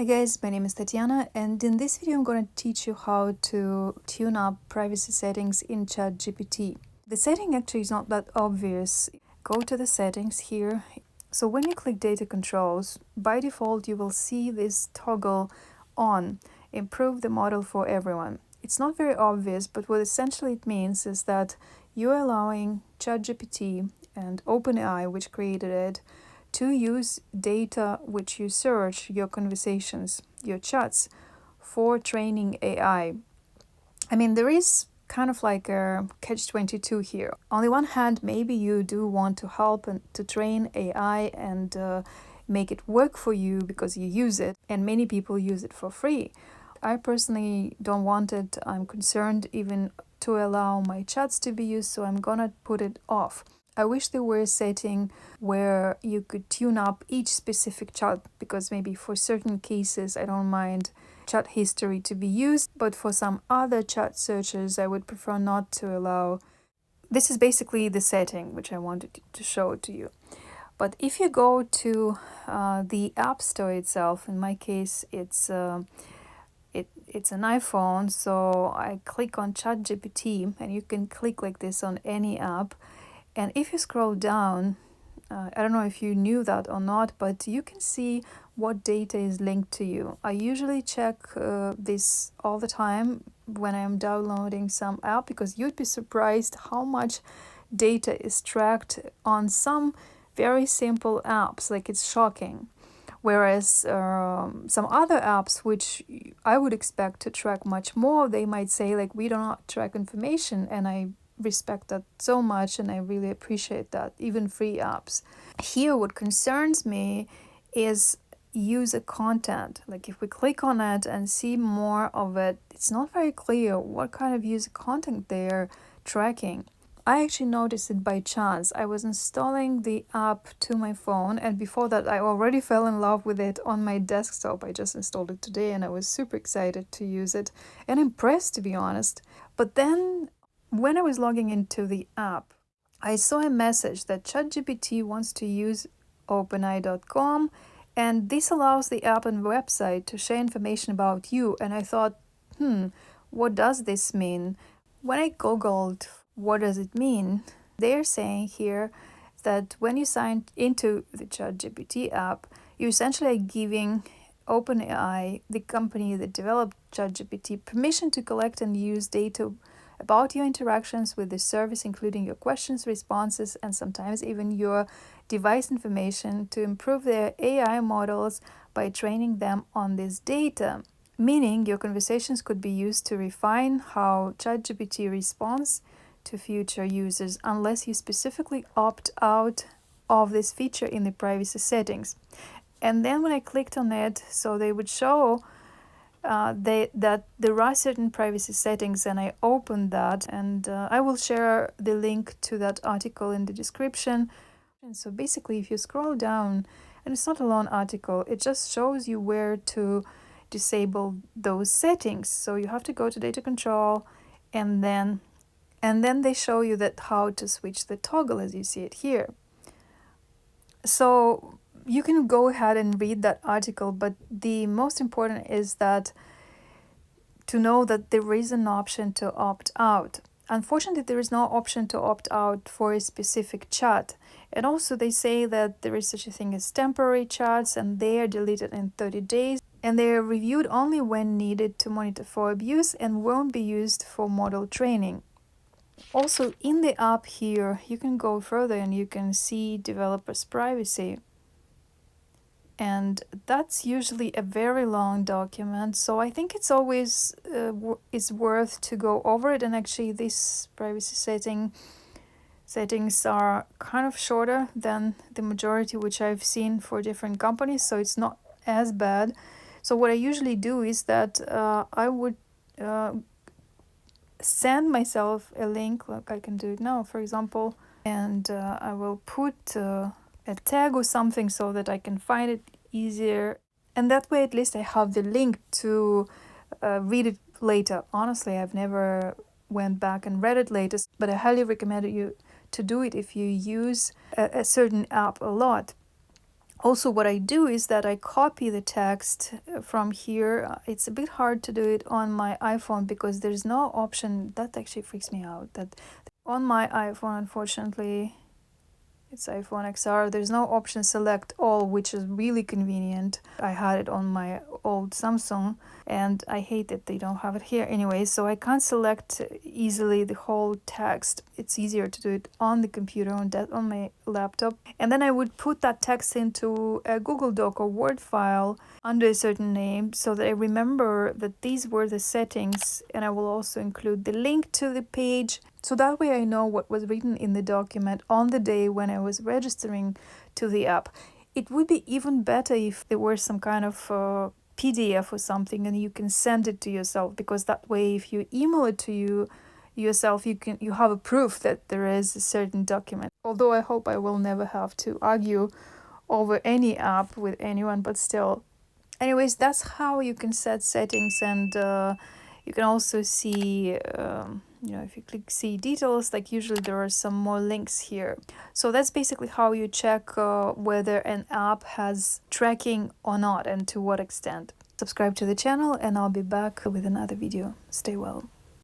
Hi guys, my name is Tatiana, and in this video I'm going to teach you how to tune up privacy settings in ChatGPT. The setting actually is not that obvious. Go to the settings here. So when you click data controls, by default you will see this toggle on, improve the model for everyone. It's not very obvious, but what essentially it means is that you're allowing ChatGPT and OpenAI, which created it, to use data which you search, your conversations, your chats, for training AI. I mean, there is kind of like a catch-22 here. On the one hand, maybe you do want to help and to train AI and make it work for you because you use it, and many people use it for free. I personally don't want it. I'm concerned even to allow my chats to be used, so I'm gonna put it off. I wish there were a setting where you could tune up each specific chat, because maybe for certain cases I don't mind chat history to be used, but for some other chat searches I would prefer not to allow. This is basically the setting which I wanted to show to you. But if you go to the App Store itself, in my case it's an iPhone, so I click on ChatGPT, and you can click like this on any app. And if you scroll down, I don't know if you knew that or not, but you can see what data is linked to you. I usually check this all the time when I'm downloading some app, because you'd be surprised how much data is tracked on some very simple apps. Like, it's shocking. Whereas some other apps, which I would expect to track much more, they might say like, we do not track information, and I respect that so much, and I really appreciate that, even free apps. Here what concerns me is user content. Like, if we click on it and see more of it, it's not very clear what kind of user content they're tracking. I actually noticed it by chance. I was installing the app to my phone, and before that I already fell in love with it on my desktop. I just installed it today and I was super excited to use it and impressed, to be honest. But then when I was logging into the app, I saw a message that ChatGPT wants to use OpenAI.com, and this allows the app and website to share information about you. And I thought, what does this mean? When I googled what does it mean, they're saying here that when you sign into the ChatGPT app, you essentially are giving OpenAI, the company that developed ChatGPT, permission to collect and use data about your interactions with the service, including your questions, responses, and sometimes even your device information, to improve their AI models by training them on this data. Meaning, your conversations could be used to refine how ChatGPT responds to future users, unless you specifically opt out of this feature in the privacy settings. And then when I clicked on it, so they would show that there are certain privacy settings, and I opened that, and I will share the link to that article in the description. And so basically, if you scroll down, and it's not a long article, it just shows you where to disable those settings. So you have to go to data control, and then they show you that how to switch the toggle, as you see it here. So you can go ahead and read that article, but the most important is that to know that there is an option to opt out. Unfortunately, there is no option to opt out for a specific chat. And also they say that there is such a thing as temporary chats, and they are deleted in 30 days. And they are reviewed only when needed to monitor for abuse, and won't be used for model training. Also, in the app here, you can go further and you can see developers' privacy. And that's usually a very long document, so I think it's always is worth to go over it. And actually, this privacy settings are kind of shorter than the majority which I've seen for different companies, so it's not as bad. So what I usually do is that I would send myself a link, like I can do it now, for example, and I will put a tag or something so that I can find it easier, and that way at least I have the link to read it later. Honestly, I've never went back and read it later, but I highly recommend you to do it if you use a certain app a lot. Also, what I do is that I copy the text from here. It's a bit hard to do it on my iPhone because there's no option. That actually freaks me out. That on my iPhone, unfortunately, it's iPhone XR. There's no option select all, which is really convenient. I had it on my old Samsung, and I hate that they don't have it here anyway. So I can't select easily the whole text. It's easier to do it on the computer, on my laptop. And then I would put that text into a Google Doc or Word file under a certain name so that I remember that these were the settings, and I will also include the link to the page. So that way I know what was written in the document on the day when I was registering to the app. It would be even better if there were some kind of PDF or something and you can send it to yourself, because that way if you email it to yourself, you have a proof that there is a certain document. Although I hope I will never have to argue over any app with anyone, but still. Anyways, that's how you can set settings, and you can also see, if you click see details, like usually there are some more links here. So that's basically how you check whether an app has tracking or not and to what extent. Subscribe to the channel and I'll be back with another video. Stay well.